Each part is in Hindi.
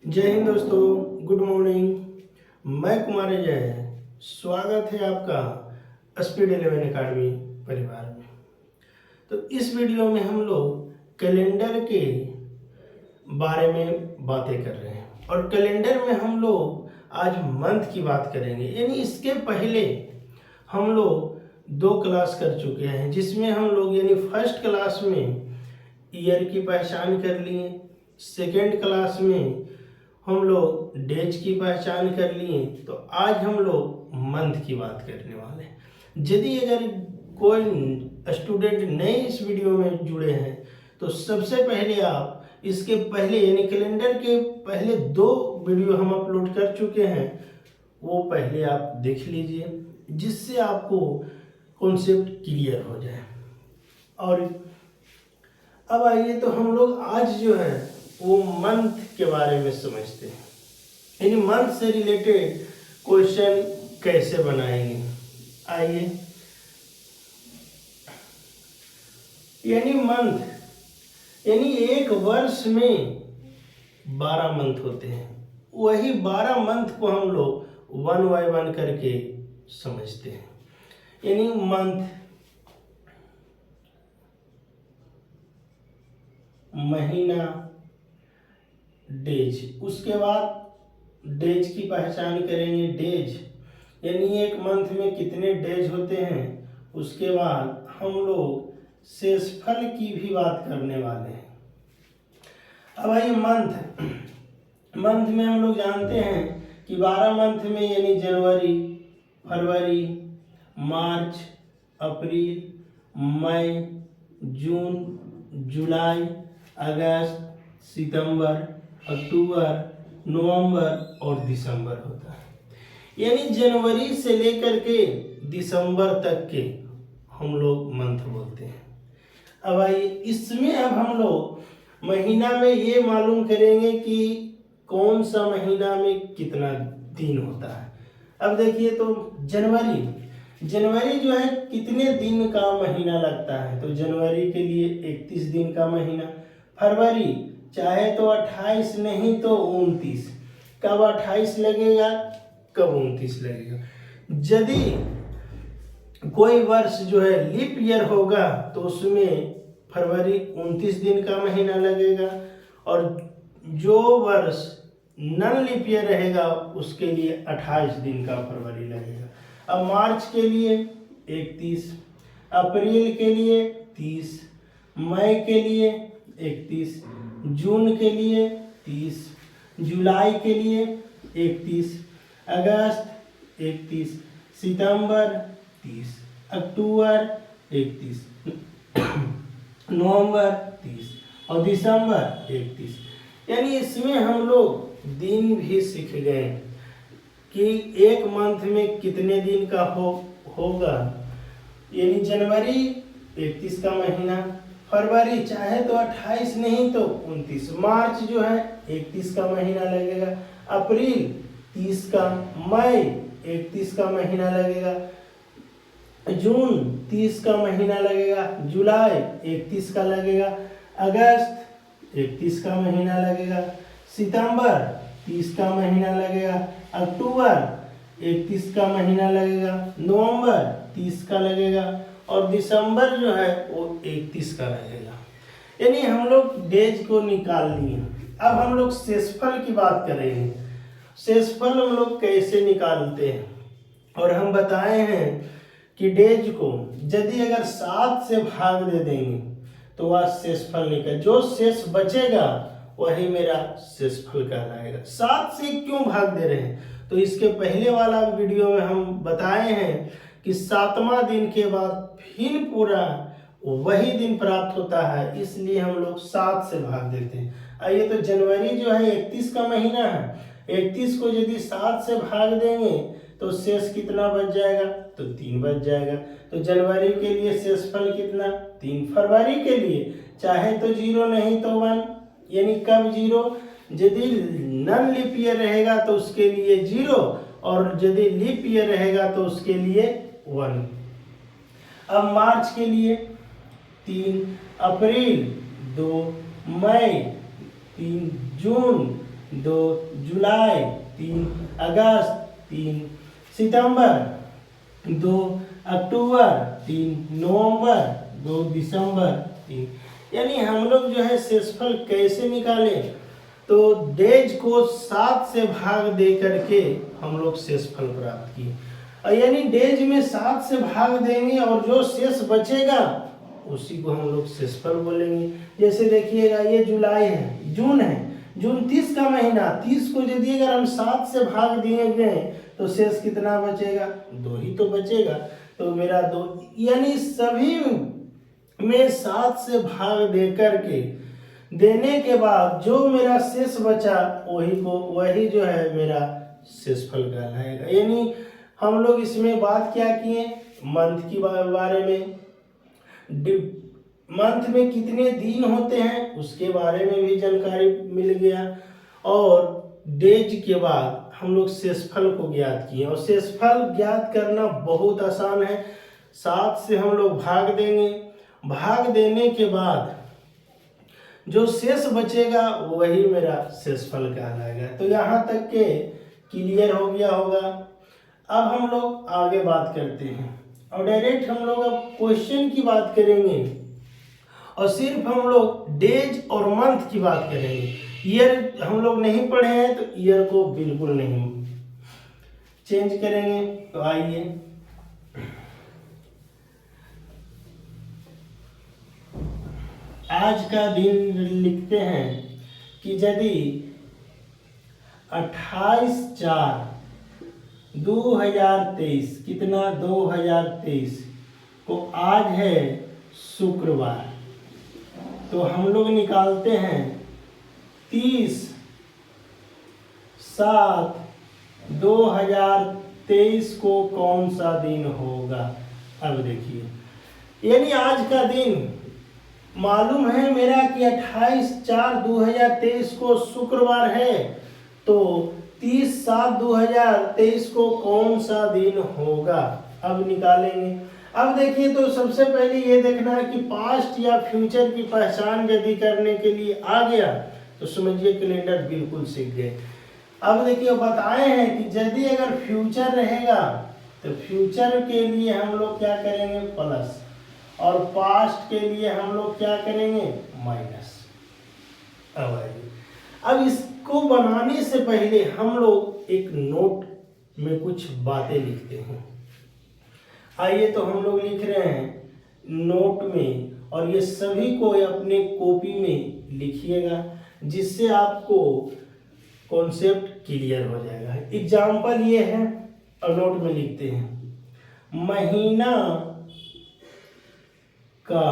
जय हिंद दोस्तों, गुड मॉर्निंग। मैं कुमार जय, स्वागत है आपका स्पीड 11 अकाडमी परिवार में। तो इस वीडियो में हम लोग कैलेंडर के बारे में बातें कर रहे हैं और कैलेंडर में हम लोग आज मंथ की बात करेंगे। यानी इसके पहले हम लोग 2 क्लास कर चुके हैं, जिसमें हम लोग यानी फर्स्ट क्लास में ईयर की पहचान कर लिए, सेकेंड क्लास में हम लोग डेज की पहचान कर लिए। तो आज हम लोग मंथ की बात करने वाले हैं। यदि अगर कोई स्टूडेंट नए इस वीडियो में जुड़े हैं तो सबसे पहले आप इसके पहले यानी कैलेंडर के पहले 2 वीडियो हम अपलोड कर चुके हैं, वो पहले आप देख लीजिए, जिससे आपको कॉन्सेप्ट क्लियर हो जाए। और अब आइए तो हम लोग आज जो है वो मंथ के बारे में समझते हैं, यानी मंथ से रिलेटेड क्वेश्चन कैसे बनाएंगे। आइए, यानी मंथ यानी एक वर्ष में 12 मंथ होते हैं। वही 12 मंथ को हम लोग 1 बाय 1 करके समझते हैं। यानी मंथ, महीना, डेज। उसके बाद डेज की पहचान करेंगे। डेज यानी एक मंथ में कितने डेज होते हैं। उसके बाद हम लोग शेषफल की भी बात करने वाले हैं। अब आइए मंथ में हम लोग जानते हैं कि 12 मंथ में यानी जनवरी, फरवरी, मार्च, अप्रैल, मई, जून, जुलाई, अगस्त, सितंबर, अक्टूबर, नवंबर और दिसंबर होता है। यानी जनवरी से लेकर के दिसंबर तक के हम लोग मंथ बोलते हैं। अब आइए, इसमें अब हम लोग महीना में ये मालूम करेंगे कि कौन सा महीना में कितना दिन होता है। अब देखिए तो जनवरी जो है कितने दिन का महीना लगता है, तो जनवरी के लिए 31 दिन का महीना। फरवरी चाहे तो 28 नहीं तो 29। कब 28 लगेगा, कब 29 लगेगा। यदि कोई वर्ष जो है लीप ईयर होगा तो उसमें फरवरी 29 दिन का महीना लगेगा, और जो वर्ष नन लीप ईयर रहेगा उसके लिए 28 दिन का फरवरी लगेगा। अब मार्च के लिए 31, अप्रैल के लिए 30, मई के लिए 31, जून के लिए 30, जुलाई के लिए 31, अगस्त 31, सितंबर 30, अक्टूबर 31, नवंबर 30 और दिसंबर 31। यानी इसमें हम लोग दिन भी सीख गए कि एक मंथ में कितने दिन का होगा। यानी जनवरी 31 का महीना, फरवरी चाहे तो 28 नहीं तो 29, मार्च जो है 31 का महीना लगेगा, अप्रैल 30 का, मई 31 का महीना लगेगा, जून 30 का महीना लगेगा, जुलाई 31 का लगेगा, अगस्त 31 का महीना लगेगा, सितंबर 30 का महीना लगेगा, अक्टूबर 31 का महीना लगेगा, नवंबर 30 का लगेगा और दिसंबर जो है वो 31 का लगेगा। यानी हम लोग डेज को निकाल लिए। अब हम लोग शेषफल की बात करेंगे। शेषफल हम लोग कैसे निकालते हैं, और हम बताए हैं कि डेज को यदि अगर 7 से भाग दे देंगे तो वह शेषफल निकल, जो शेष बचेगा वही मेरा शेषफल कहलाएगा। 7 से क्यों भाग दे रहे हैं, तो इसके पहले वाला वीडियो में हम बताए हैं कि 7वां दिन के बाद फिर पूरा वही दिन प्राप्त होता है, इसलिए हम लोग 7 से भाग देते हैं। आइए तो जनवरी जो है 31 का महीना है, 31 को यदि 7 से भाग देंगे तो शेष कितना बच जाएगा, तो 3 बच जाएगा। तो जनवरी के लिए शेषफल कितना, 3। फरवरी के लिए चाहे तो 0 नहीं तो 1, यानी कब 0, यदि नन लीप ईयर रहेगा तो उसके लिए 0, और यदि लीप ईयर रहेगा तो उसके लिए 1। अब मार्च के लिए 3, अप्रैल 2, मई 3, जून 2 जुलाई, 3 अगस्त, 3 सितंबर, 2 अक्टूबर, 3 नवंबर, 2 दिसंबर, 3। यानी हम लोग जो है शेषफल कैसे निकाले, तो डेज को 7 से भाग दे करके हम लोग शेषफल प्राप्त किए। और यानी डेज में 7 से भाग देंगे और जो शेष बचेगा उसी को हम लोग शेषफल बोलेंगे। जैसे देखिएगा ये जुलाई है, जून है, जून 30 का महीना, 30 को यदि अगर हम 7 से भाग दिए गए तो शेष कितना बचेगा, 2 ही तो बचेगा। तो मेरा 2, यानी सभी में 7 से भाग दे करके देने के बाद जो मेरा शेष बचा वही जो है मेरा शेषफल कहलाएगा। यानी हम लोग इसमें बात क्या किए, मंथ की बारे में, मंथ में कितने दिन होते हैं उसके बारे में भी जानकारी मिल गया, और डेज के बाद हम लोग शेषफल को ज्ञात किए। और शेषफल ज्ञात करना बहुत आसान है। 7 से हम लोग भाग देंगे, भाग देने के बाद जो शेष बचेगा वही मेरा शेषफल कहलाएगा। तो यहाँ तक के क्लियर हो गया होगा। अब हम लोग आगे बात करते हैं और डायरेक्ट हम लोग अब क्वेश्चन की बात करेंगे, और सिर्फ हम लोग डेज और मंथ की बात करेंगे। ईयर हम लोग नहीं पढ़े हैं तो ईयर को बिल्कुल नहीं चेंज करेंगे। तो आइए आज का दिन लिखते हैं कि यदि 28/4/2023 कितना 2023 को आज है शुक्रवार, तो हम लोग निकालते हैं 30/7/2023 को कौन सा दिन होगा। अब देखिए, यानी आज का दिन मालूम है मेरा कि 28/4/2023 को शुक्रवार है, तो 30/7/2023 को कौन सा दिन होगा अब निकालेंगे। अब देखिए, तो सबसे पहले ये देखना है कि पास्ट या फ्यूचर की पहचान यदि करने के लिए आ गया तो समझिए कैलेंडर बिल्कुल सीख गए। अब देखिए बताए हैं कि यदि अगर फ्यूचर रहेगा तो फ्यूचर के लिए हम लोग क्या करेंगे, प्लस, और पास्ट के लिए हम लोग क्या करेंगे, माइनस। अब इसको बनाने से पहले हम लोग एक नोट में कुछ बातें लिखते हैं। आइए, तो हम लोग लिख रहे हैं नोट में, और ये सभी को अपने कॉपी में लिखिएगा जिससे आपको कॉन्सेप्ट क्लियर हो जाएगा। एग्जाम्पल ये है, और नोट में लिखते हैं, महीना का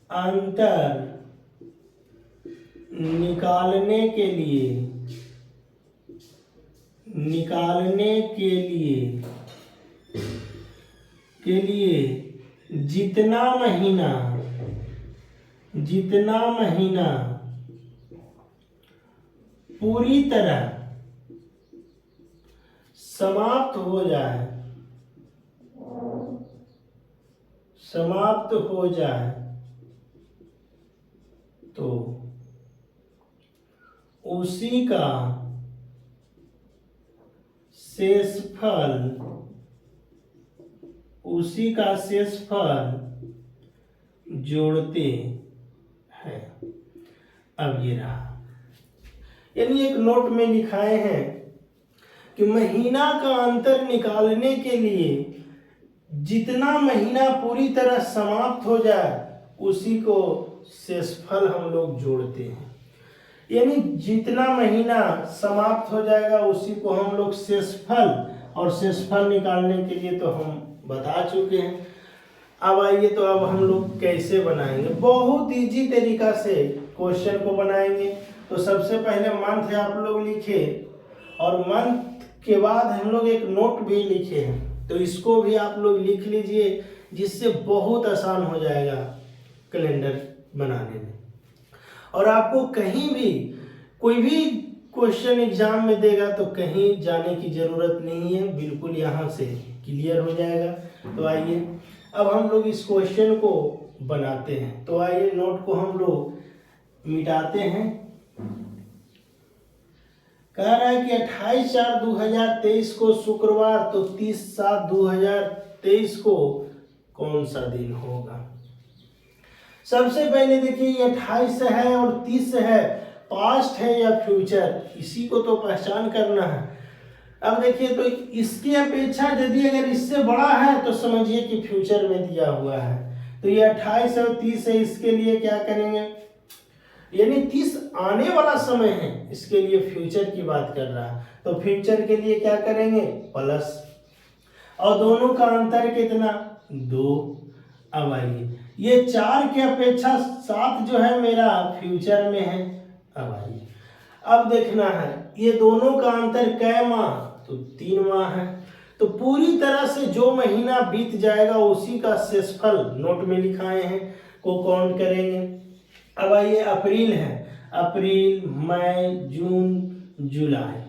अंतर निकालने के लिए जितना महीना पूरी तरह समाप्त हो जाए तो उसी का शेषफल जोड़ते हैं। अब ये रहा, यानी एक नोट में लिखाए हैं कि महीना का अंतर निकालने के लिए जितना महीना पूरी तरह समाप्त हो जाए उसी को शेषफल हम लोग जोड़ते हैं। यानी जितना महीना समाप्त हो जाएगा उसी को हम लोग शेषफल, और शेषफल निकालने के लिए तो हम बता चुके हैं। अब आइए, तो अब हम लोग कैसे बनाएंगे। बहुत इजी तरीका से क्वेश्चन को बनाएंगे। तो सबसे पहले मंथ आप लोग लिखे, और मंथ के बाद हम लोग एक नोट भी लिखे हैं, तो इसको भी आप लोग लिख लीजिए जिससे बहुत आसान हो जाएगा कैलेंडर बनाने में। और आपको कहीं भी कोई भी क्वेश्चन एग्जाम में देगा तो कहीं जाने की जरूरत नहीं है, बिल्कुल यहाँ से क्लियर हो जाएगा। तो आइए, अब हम लोग इस क्वेश्चन को बनाते हैं। तो आइए, नोट को हम लोग मिटाते हैं कह रहा है कि 28/4/2023 को शुक्रवार, तो 30/7/2023 को कौन सा दिन होगा। सबसे पहले देखिए ये 28 है और 30 है, पास्ट है या फ्यूचर, इसी को तो पहचान करना है। अब देखिए तो इसकी अपेक्षा यदि अगर इससे बड़ा है तो समझिए कि फ्यूचर में दिया हुआ है। तो ये 28 और 30 है, इसके लिए क्या करेंगे, यानी 30 आने वाला समय है, इसके लिए फ्यूचर की बात कर रहा है, तो फ्यूचर के लिए क्या करेंगे, प्लस, और दोनों का अंतर कितना, 2। अब आइए ये 4 की अपेक्षा 7 जो है मेरा फ्यूचर में है। अब आइए अब देखना है ये दोनों का अंतर कै माह, तो 3 माह है। तो पूरी तरह से जो महीना बीत जाएगा उसी का शेषफल नोट में लिखाए हैं को काउंट करेंगे। अब आइए अप्रैल है, अप्रैल, मई, जून, जुलाई।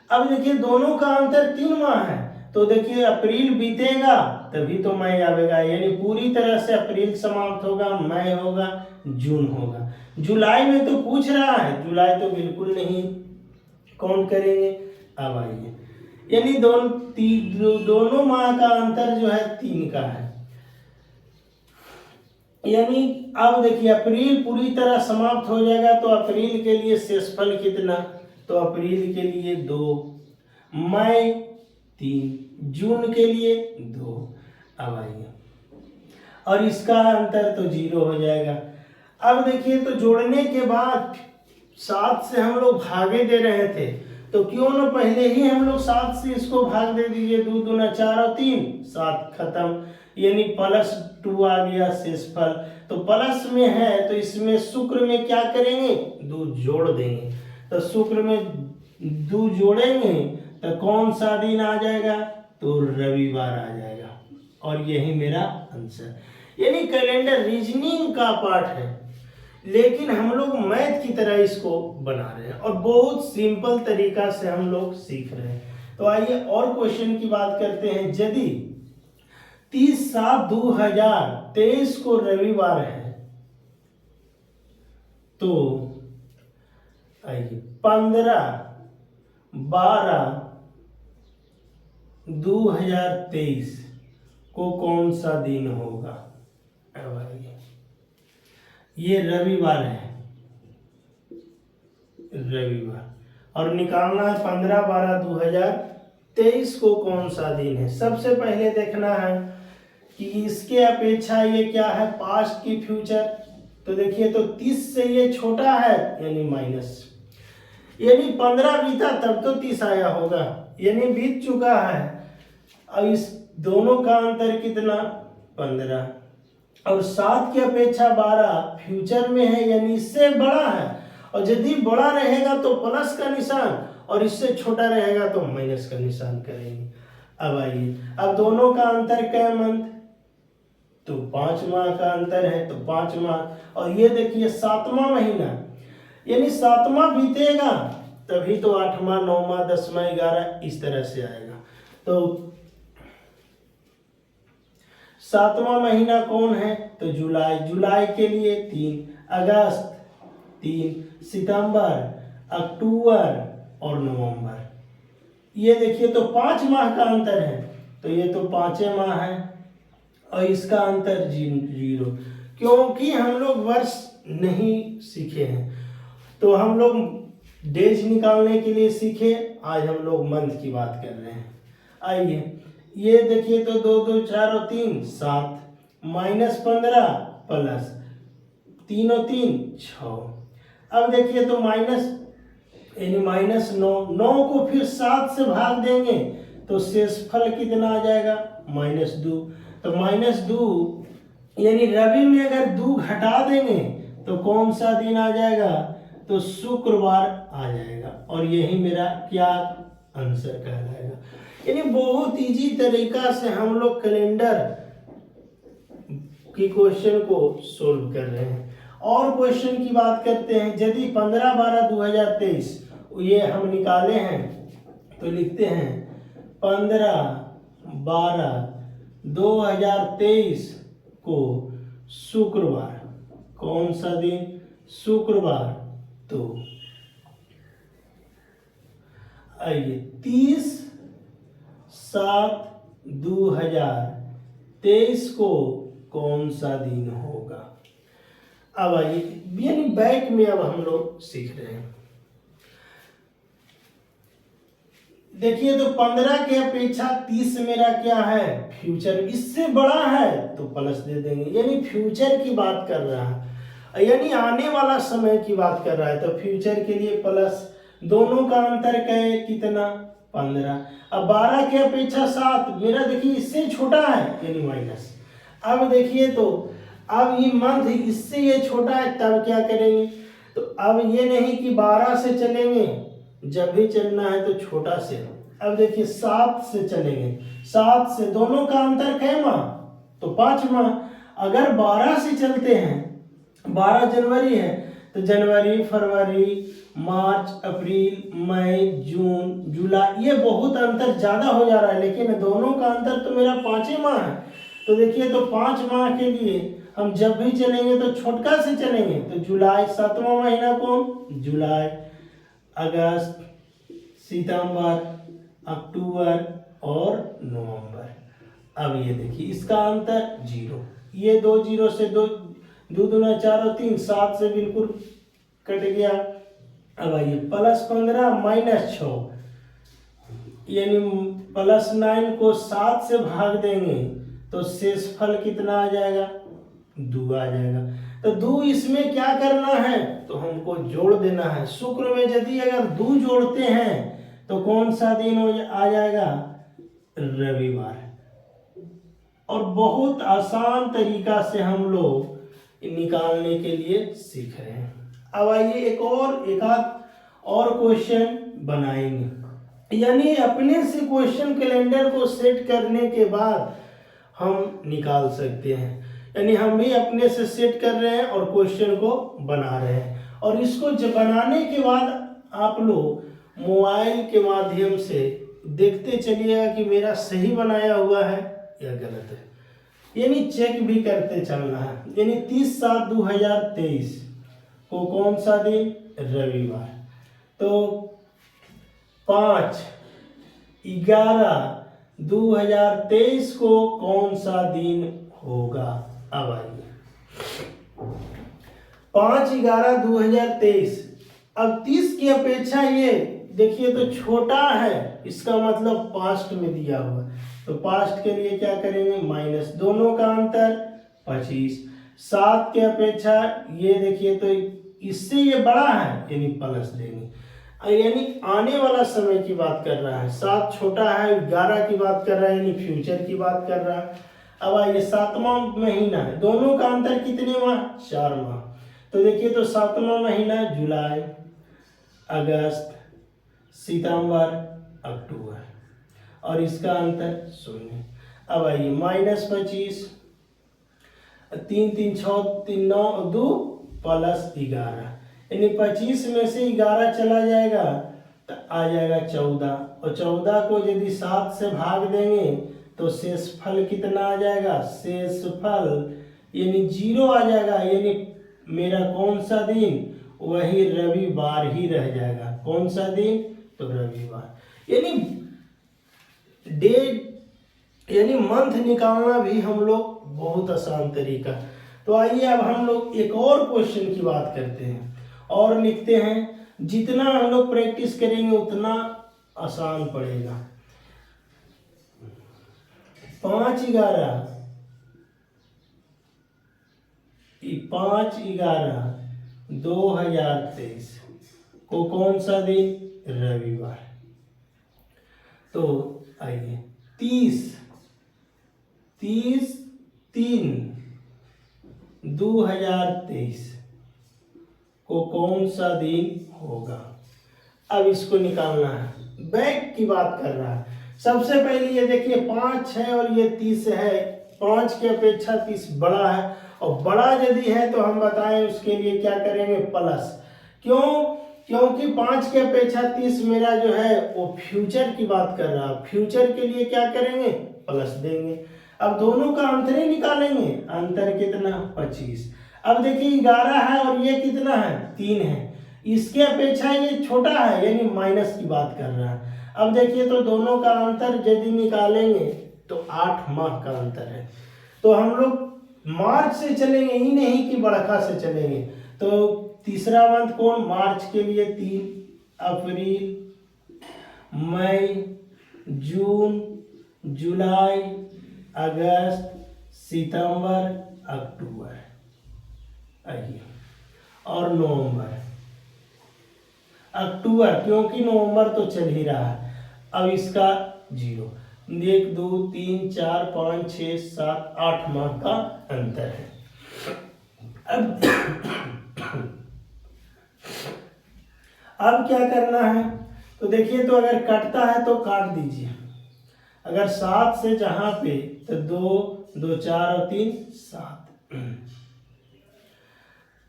अब देखिए दोनों का अंतर 3 माह है, तो देखिए अप्रैल बीतेगा तभी तो मई आएगा, यानी पूरी तरह से अप्रैल समाप्त होगा, मई होगा, जून होगा। जुलाई में तो पूछ रहा है, जुलाई तो बिल्कुल नहीं काउंट करेंगे। अब आइए यानी दोनों माह का अंतर जो है 3 का है, यानी अब देखिए अप्रैल पूरी तरह समाप्त हो जाएगा, तो अप्रैल के लिए शेषफल कितना, तो अप्रैल के लिए 2, मई 3, जून के लिए 2। अब आइए और इसका अंतर तो 0 हो जाएगा। अब देखिए तो जोड़ने के बाद 7 से हम लोग भागे दे रहे थे, तो क्यों ना पहले ही हम लोग 7 से इसको भाग दे दीजिए, 2 दूना 4 और 3 7 खत्म, यानी +2 आ गया शेषफल। तो प्लस में है तो इसमें शुक्र में क्या करेंगे, 2 जोड़ देंगे, तो शुक्र में 2 जोड़ेंगे तो कौन सा दिन आ जाएगा, तो रविवार आ जाएगा। और यही मेरा आंसर, यानी कैलेंडर रीजनिंग का पार्ट है, लेकिन हम लोग मैथ की तरह इसको बना रहे हैं और बहुत सिंपल तरीका से हम लोग सीख रहे हैं। तो आइए और क्वेश्चन की बात करते हैं। यदि 30/7/2023 को रविवार है, तो आइए 15/12/2023 को कौन सा दिन होगा। अब आइए ये रविवार है, रविवार, और निकालना है 15/12/2023 को कौन सा दिन है। सबसे पहले देखना है कि इसके अपेक्षा ये क्या है, पास्ट की फ्यूचर। तो देखिए तो 30 से ये छोटा है, यानी माइनस, यानी 15 बीता तब तो 30 आया होगा, यानी बीत चुका है। अब इस दोनों का अंतर कितना, 15, और 7 की अपेक्षा 12 फ्यूचर में है, यानी इससे बड़ा है, और यदि बड़ा रहेगा तो प्लस का निशान और इससे छोटा रहेगा तो माइनस का निशान करेंगे। अब आइए अब दोनों का अंतर कै मंथ, तो 5 माह का अंतर है, तो 5 माह, और ये देखिए 7वां महीना, यानी 7वां बीतेगा तभी तो 8वां, 9वां, 10वां, 11 इस तरह से आएगा। तो 7वां महीना कौन है, तो जुलाई, जुलाई के लिए 3, अगस्त 3, सितंबर, अक्टूबर और नवंबर। ये देखिए तो 5 माह का अंतर है, तो ये तो 5 माह है, और इसका अंतर 0, क्योंकि हम लोग वर्ष नहीं सीखे हैं, तो हम लोग डेज निकालने के लिए सीखे, आज हम लोग मंथ की बात कर रहे हैं। आइए ये देखिए तो 2 2 4 और 3 7, -15 प्लस 3 और 3 6। अब देखिए तो माइनस, यानी -9 को फिर 7 से भाग देंगे तो शेषफल कितना आ जाएगा, -2। तो -2 यानी रवि में अगर 2 घटा देंगे तो कौन सा दिन आ जाएगा, तो शुक्रवार आ जाएगा, और यही मेरा क्या आंसर कहलाएगा। यानी बहुत इजी तरीका से हम लोग कैलेंडर की क्वेश्चन को सोल्व कर रहे हैं। और क्वेश्चन की बात करते हैं। यदि 15/12/2023 ये हम निकाले हैं, तो लिखते हैं 15/12/2023 को शुक्रवार, कौन सा दिन, शुक्रवार। तो आइए 30/7/2023 को कौन सा दिन होगा। अब आइए यानी बैक में अब हम लोग सीख रहे हैं। देखिए तो 15 के अपेक्षा 30 मेरा क्या है, फ्यूचर, इससे बड़ा है तो प्लस दे देंगे, यानी फ्यूचर की बात कर रहा है, यानी आने वाला समय की बात कर रहा है, तो फ्यूचर के लिए प्लस। दोनों का अंतर क्या है, कितना, 15। अब 12 के अपेक्षा 7 मेरा देखिए इससे छोटा है, यानी माइनस। अब देखिए तो अब ये मंथ इससे ये छोटा है, तब क्या करेंगे, तो अब ये नहीं कि 12 से चलेंगे, जब भी चलना है तो छोटा से। अब देखिए 7 से चलेंगे, 7 से दोनों का अंतर कै माह, तो 5 माह। अगर 12 से चलते हैं, 12 जनवरी है तो जनवरी, फरवरी, मार्च, अप्रैल, मई, जून, जुलाई, ये बहुत अंतर ज्यादा हो जा रहा है, लेकिन दोनों का अंतर तो मेरा 5 माह है। तो देखिए तो 5 माह के लिए हम जब भी चलेंगे तो छोटका से चलेंगे, तो जुलाई, 7वां महीना कौन, जुलाई, अगस्त, सितंबर, अक्टूबर और नवंबर। अब ये देखिए इसका अंतर 0, ये 2 0 से 2 दूना 4 और 3, 7 से बिल्कुल कट गया। अब आइए +15 -6, यानी +9 को 7 से भाग देंगे तो शेषफल कितना आ जाएगा, 2 आ जाएगा। तो 2 इसमें क्या करना है, तो हमको जोड़ देना है। शुक्र में यदि अगर 2 जोड़ते हैं तो कौन सा दिन आ जाएगा, रविवार। और बहुत आसान तरीका से हम लोग निकालने के लिए सीख रहे हैं। अब आइए एक आध और क्वेश्चन बनाएंगे, यानी अपने से क्वेश्चन कैलेंडर को सेट करने के बाद हम निकाल सकते हैं, यानी हम भी अपने से सेट कर रहे हैं और क्वेश्चन को बना रहे हैं। और इसको जब बनाने के बाद आप लोग मोबाइल के माध्यम से देखते चलिएगा कि मेरा सही बनाया हुआ है या गलत है, यानी चेक भी करते चलना है। यानी 30/7/2023 को कौन सा दिन, रविवार। तो 5/11/2023 को कौन सा दिन होगा। अब आइए 5/11/2023, अब 30 की अपेक्षा ये देखिए तो छोटा है, इसका मतलब पास्ट में दिया हुआ, तो पास्ट के लिए क्या करेंगे, माइनस, दोनों का अंतर 25। 7 के अपेक्षा ये देखिए तो इससे ये बड़ा है, यानी प्लस देंगे, यानी आने वाला समय की बात कर रहा है। 7 छोटा है, 11 की बात कर रहा है, यानी फ्यूचर की बात कर रहा है। अब आइए 7वां महीना है, दोनों का अंतर कितने माह, 4 माह। तो देखिए तो 7वां महीना जुलाई, अगस्त, सितंबर, अक्टूबर, और इसका अंतर 0। अब आइए -25, 3 3 6 3 9 2 +11, यानी 25 में से 11 चला जाएगा तो आ जाएगा 14, और 14 को यदि 7 से भाग देंगे तो शेषफल कितना आ जाएगा, शेषफल यानी 0 आ जाएगा, यानी मेरा कौन सा दिन, वही रविवार ही रह जाएगा। कौन सा दिन, तो रविवार। यानी डेट यानी मंथ निकालना भी हम लोग बहुत आसान तरीका। तो आइए अब हम लोग एक और क्वेश्चन की बात करते हैं और लिखते हैं। जितना हम लोग प्रैक्टिस करेंगे उतना आसान पड़ेगा। 5/11/2023 को कौन सा दिन, रविवार। तो आइए 30/3/2023 को कौन सा दिन होगा। अब इसको निकालना है, बैक की बात कर रहा है। सबसे पहले ये देखिए 5 है और ये 30 है, 5 की अपेक्षा 30 बड़ा है, और बड़ा यदि है तो हम बताएं उसके लिए क्या करेंगे, प्लस। क्यों, क्योंकि 5 की अपेक्षा 30 मेरा जो है वो फ्यूचर की बात कर रहा है, फ्यूचर के लिए क्या करेंगे, प्लस देंगे। अब दोनों का अंतर ही निकालेंगे, अंतर कितना, 25। अब देखिए 11 है और ये कितना है, 3 है, इसके अपेक्षा ये छोटा है, यानी माइनस की बात कर रहा है। अब देखिए तो दोनों का अंतर यदि निकालेंगे तो 8 माह का अंतर है। तो हम लोग मार्च से चलेंगे, ही नहीं कि बड़का से चलेंगे। तो तीसरा मंथ कौन, मार्च के लिए 3, अप्रैल, मई, जून, जुलाई, अगस्त, सितंबर, अक्टूबर, आइए, और नवंबर। अक्टूबर क्योंकि नवंबर तो चल ही रहा है, अब इसका 0। 1 2 3 4 5 6 7 8 माह का अंतर है। अब क्या करना है, तो देखिए तो अगर कटता है तो काट दीजिए। अगर 7 से जहां पे तो 2 2 4 और 3 7,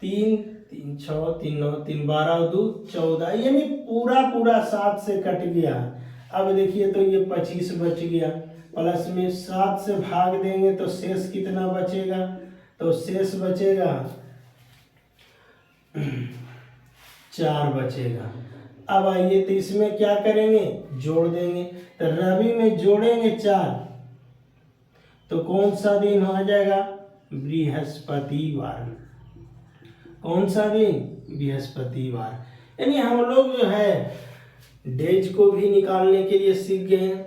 3 3 6 3 9 3 12 और 2 14, यानी पूरा 7 से कट गया। अब देखिए तो ये 25 बच गया, प्लस में 7 से भाग देंगे तो शेष कितना बचेगा, तो शेष बचेगा 4 बचेगा। अब आइए तो इसमें क्या करेंगे, जोड़ देंगे। तो रवि में जोड़ेंगे 4 तो कौन सा दिन हो जाएगा, बृहस्पतिवार। कौन सा दिन, बृहस्पतिवार। यानी हम लोग जो है डेज को भी निकालने के लिए सीख गए।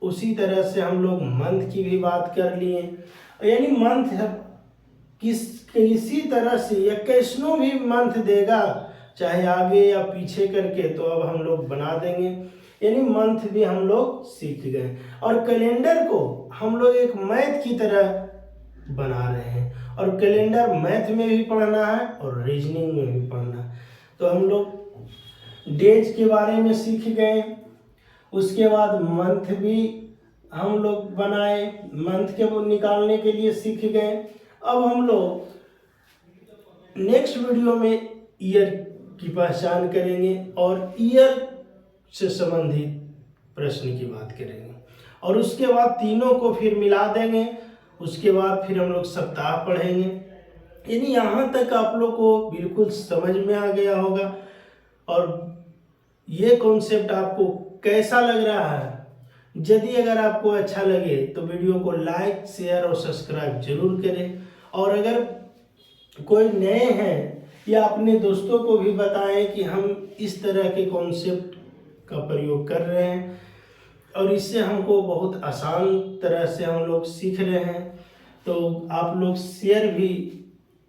उसी तरह से हम लोग मंथ की भी बात कर लिए, यानी मंथ किसी तरह से या कैसनो भी मंथ देगा, चाहे आगे या पीछे करके, तो अब हम लोग बना देंगे। यानी मंथ भी हम लोग सीख गए, और कैलेंडर को हम लोग एक मैथ की तरह बना रहे हैं। और कैलेंडर मैथ में भी पढ़ना है और रीजनिंग में भी पढ़ना है। तो हम लोग डेज के बारे में सीख गए, उसके बाद मंथ भी हम लोग बनाए, मंथ के वो निकालने के लिए सीख गए। अब हम लोग नेक्स्ट वीडियो में ईयर की पहचान करेंगे और ईयर से संबंधित प्रश्न की बात करेंगे, और उसके बाद तीनों को फिर मिला देंगे। उसके बाद फिर हम लोग सप्ताह पढ़ेंगे। यानी यहाँ तक आप लोग को बिल्कुल समझ में आ गया होगा। और ये कॉन्सेप्ट आपको कैसा लग रहा है, यदि अगर आपको अच्छा लगे तो वीडियो को लाइक, शेयर और सब्सक्राइब जरूर करें। और अगर कोई नए हैं या अपने दोस्तों को भी बताएं कि हम इस तरह के कॉन्सेप्ट का प्रयोग कर रहे हैं, और इससे हमको बहुत आसान तरह से हम लोग सीख रहे हैं। तो आप लोग शेयर भी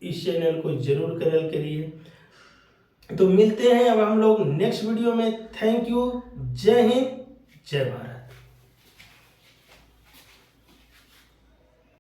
इस चैनल को जरूर करिए। तो मिलते हैं अब हम लोग नेक्स्ट वीडियो में। Thank you. जय हिंद, जय भारत।